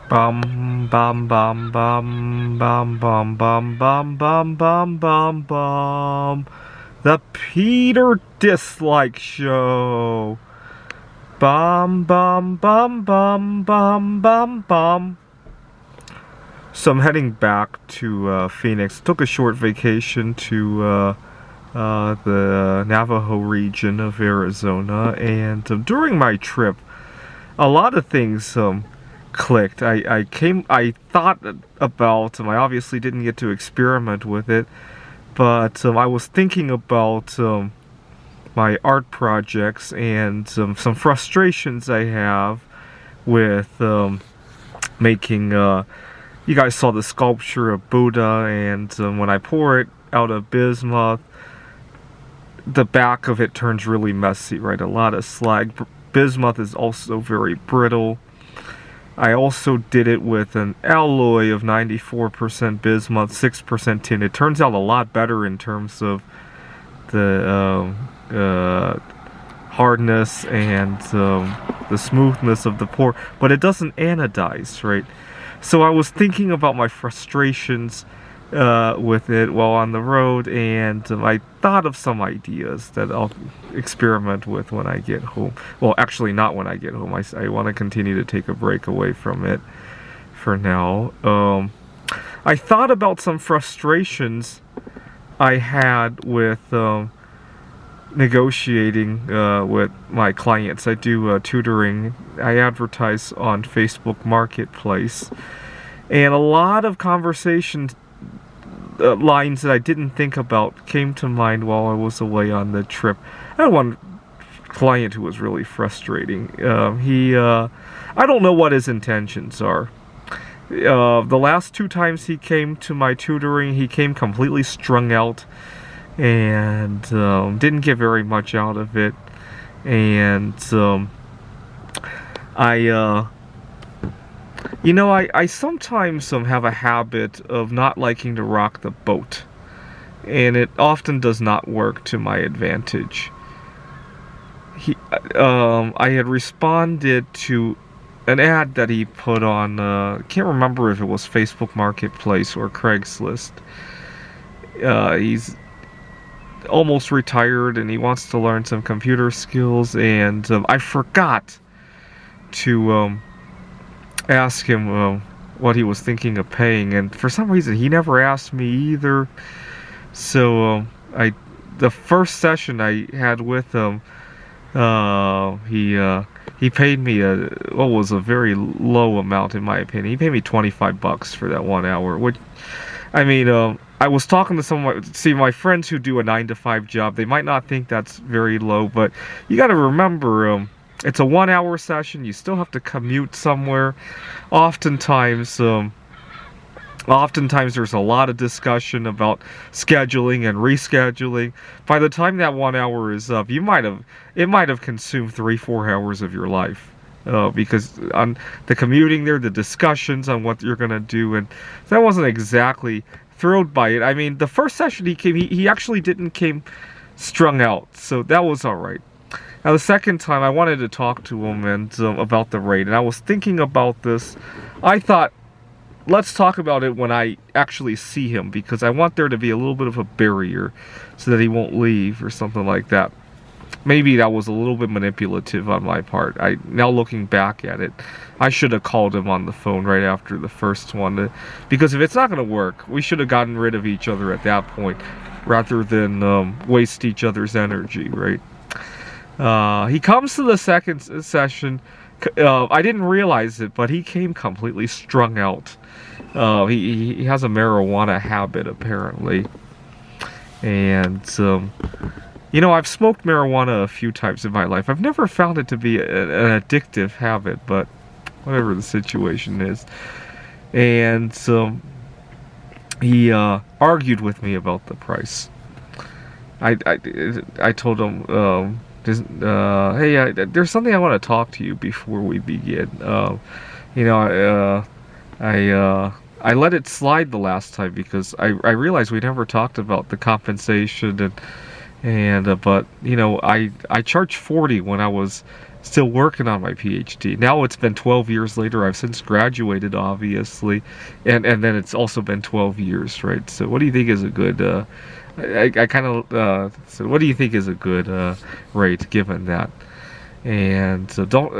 Bum bum bum bum bum bum bum bum bum bum bum bum. The Peter Dislike Show. Bum bum bum bum bum bum bum. So I'm heading back to Phoenix. Took a short vacation to the Navajo region of Arizona, and during my trip, a lot of things clicked. I thought about. I obviously didn't get to experiment with it, but I was thinking about my art projects and some frustrations I have with making. You guys saw the sculpture of Buddha, and when I pour it out of bismuth, the back of it turns really messy, right? A lot of slag. Bismuth is also very brittle. I also did it with an alloy of 94% bismuth, 6% tin. It turns out a lot better in terms of the hardness and the smoothness of the pour, but it doesn't anodize, right? So I was thinking about my frustrations with it while on the road, and I thought of some ideas that I'll experiment with when I get home. Well, actually not when I get home. I want to continue to take a break away from it for now. I thought about some frustrations I had with negotiating with my clients. I do tutoring. I advertise on Facebook Marketplace, and a lot of conversations lines that I didn't think about came to mind while I was away on the trip. I had one client who was really frustrating. I don't know what his intentions are. The last 2 times he came to my tutoring, he came completely strung out and didn't get very much out of it. And I sometimes have a habit of not liking to rock the boat, and it often does not work to my advantage. I had responded to an ad that he put on, can't remember if it was Facebook Marketplace or Craigslist. He's almost retired and he wants to learn some computer skills, and I forgot to ask him what he was thinking of paying, and for some reason he never asked me either. So the first session I had with him, he paid me what was a very low amount in my opinion. He paid me $25 for that 1 hour, which, I mean, I was talking to my friends who do a 9-to-5 job. They might not think that's very low, but you got to remember, it's a 1 hour session. You still have to commute somewhere. Oftentimes there's a lot of discussion about scheduling and rescheduling. By the time that 1 hour is up, it might have consumed 3-4 hours of your life. Because on the commuting there, the discussions on what you're gonna do, and so I wasn't exactly thrilled by it. I mean, the first session he actually didn't came strung out, so that was all right. Now the second time I wanted to talk to him and about the rate, and I was thinking about this. I thought, let's talk about it when I actually see him, because I want there to be a little bit of a barrier so that he won't leave or something like that. Maybe that was a little bit manipulative on my part. Now looking back at it, I should have called him on the phone right after the first one, because if it's not going to work, we should have gotten rid of each other at that point rather than waste each other's energy, right? He comes to the second session. I didn't realize it, but he came completely strung out. He has a marijuana habit, apparently. And, I've smoked marijuana a few times in my life. I've never found it to be an addictive habit, but whatever the situation is. And, he argued with me about the price. I told him, hey, there's something I want to talk to you before we begin. I let it slide the last time because I realized we never talked about the compensation but I charged $40 when I was still working on my PhD. Now it's been 12 years later. I've since graduated, obviously, and then it's also been 12 years, right? So what do you think is a good? I kind of so what do you think is a good rate given that? And so don't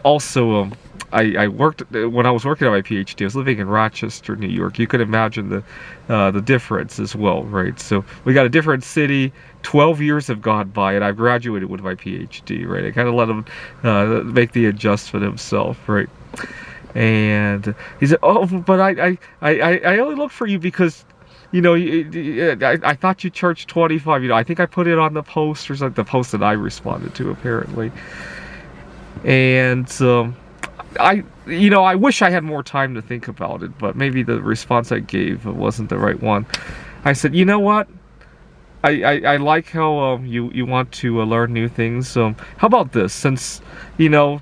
also. I worked when I was working on my PhD. I was living in Rochester, New York. You could imagine the difference as well, right? So we got a different city. 12 years have gone by, and I've graduated with my PhD, right? I kind of let him make the adjustment himself, right? And he said, "Oh, but I only looked for you because." I thought you charged 25. I think I put it on the post or something, the post that I responded to, apparently. And I wish I had more time to think about it, but maybe the response I gave wasn't the right one. I said, you know what? I like how you want to learn new things. How about this? Since I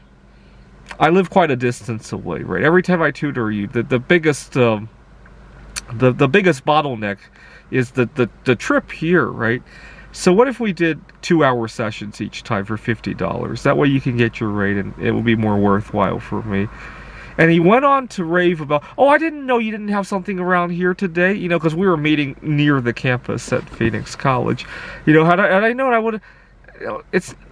live quite a distance away, right? Every time I tutor you, the biggest bottleneck is the trip here, right? So what if we did 2-hour sessions each time for $50? That way you can get your rate, and it will be more worthwhile for me. And he went on to rave about, oh, I didn't know you didn't have something around here today, because we were meeting near the campus at Phoenix College. Had I known, I would.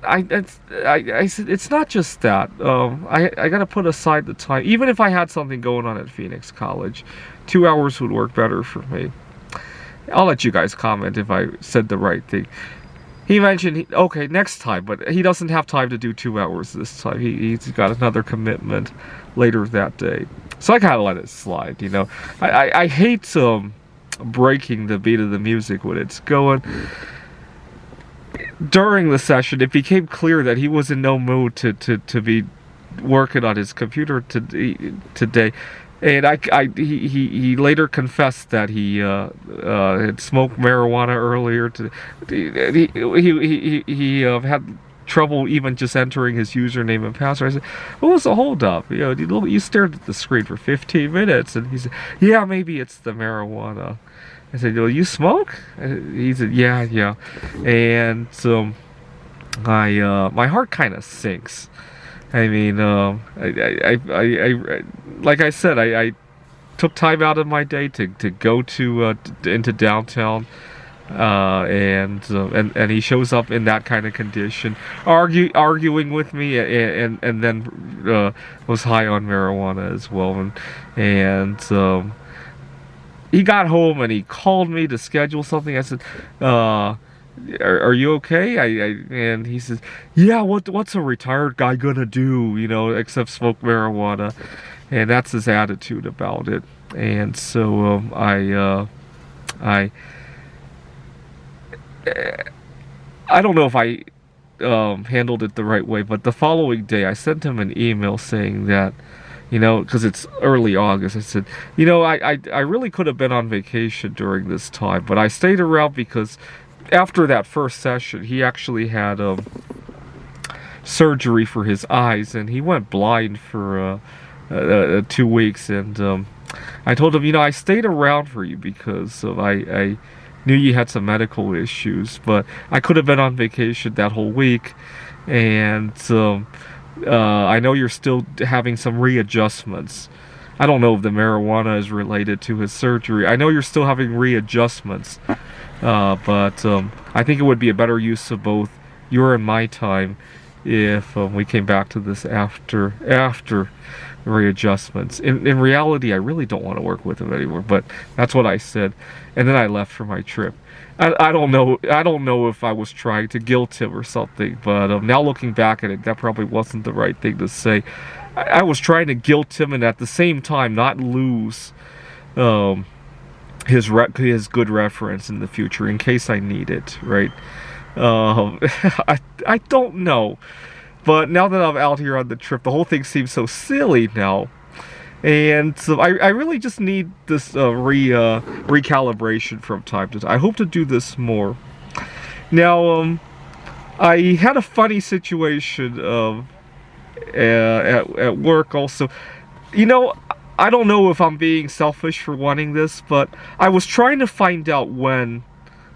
I said it's not just that. I got to put aside the time. Even if I had something going on at Phoenix College, 2 hours would work better for me. I'll let you guys comment if I said the right thing. He mentioned, okay, next time, but he doesn't have time to do 2 hours this time. He's got another commitment later that day. So I kind of let it slide, I hate breaking the beat of the music when it's going. During the session, it became clear that he was in no mood to be working on his computer today. And he later confessed that he had smoked marijuana earlier. He had trouble even just entering his username and password. I said, "What was the holdup? You stared at the screen for 15 minutes." And he said, "Yeah, maybe it's the marijuana." I said, "Well, you smoke?" He said, "Yeah." And so my heart kind of sinks. I mean, I like I said, I took time out of my day to go into downtown, and he shows up in that kind of condition, arguing with me, and then was high on marijuana as well, and he got home and he called me to schedule something. I said, Are you okay? And he says, yeah, what's a retired guy gonna do, except smoke marijuana? And that's his attitude about it. And so I don't know if I handled it the right way, but the following day I sent him an email saying that, because it's early August, I said, I really could have been on vacation during this time, but I stayed around because after that first session, he actually had surgery for his eyes, and he went blind for 2 weeks. And I told him, I stayed around for you because I knew you had some medical issues, but I could have been on vacation that whole week, and I know you're still having some readjustments. I don't know if the marijuana is related to his surgery. I know you're still having readjustments. But I think it would be a better use of both your and my time if we came back to this after readjustments. In reality, I really don't want to work with him anymore, but that's what I said. And then I left for my trip. I don't know if I was trying to guilt him or something, but now looking back at it, that probably wasn't the right thing to say. I was trying to guilt him and at the same time not lose his good reference in the future in case I need it, right? I don't know, but now that I'm out here on the trip, the whole thing seems so silly now, and so I really just need this recalibration from time to time. I hope to do this more. Now, I had a funny situation at work also. I don't know if I'm being selfish for wanting this, but I was trying to find out when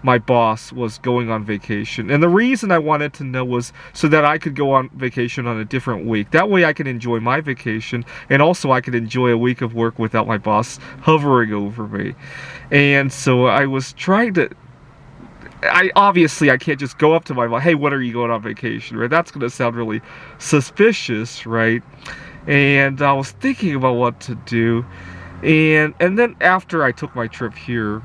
my boss was going on vacation. And the reason I wanted to know was so that I could go on vacation on a different week. That way I could enjoy my vacation, and also I could enjoy a week of work without my boss hovering over me. And so I was trying to, obviously I can't just go up to my boss, hey, when are you going on vacation, right? That's going to sound really suspicious, right? And I was thinking about what to do. And then after I took my trip here,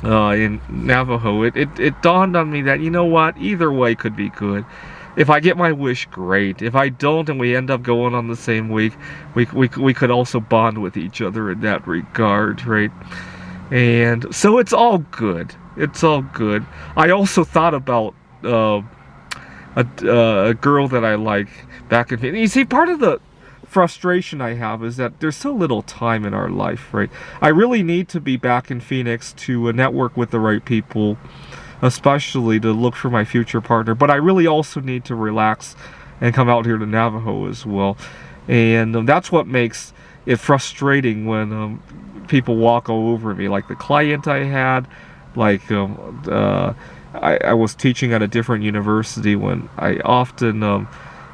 in Navajo, it dawned on me that, you know what, either way could be good. If I get my wish, great. If I don't and we end up going on the same week, we could also bond with each other in that regard, right? And so it's all good. It's all good. I also thought about a girl that I like back in. You see, part of the frustration I have is that there's so little time in our life, right? I really need to be back in Phoenix to network with the right people, especially to look for my future partner, but I really also need to relax and come out here to Navajo as well. And that's what makes it frustrating when people walk all over me, like the client I had, like I was teaching at a different university when I often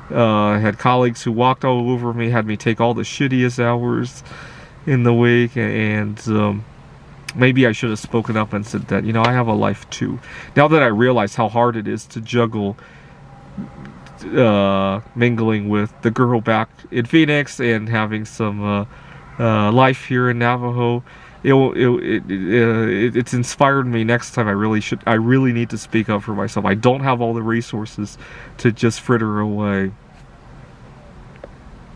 had colleagues who walked all over me, had me take all the shittiest hours in the week, and maybe I should have spoken up and said that, you know, I have a life too. Now that I realize how hard it is to juggle mingling with the girl back in Phoenix and having some life here in Navajo, it's inspired me. Next time I really need to speak up for myself. I don't have all the resources to just fritter away.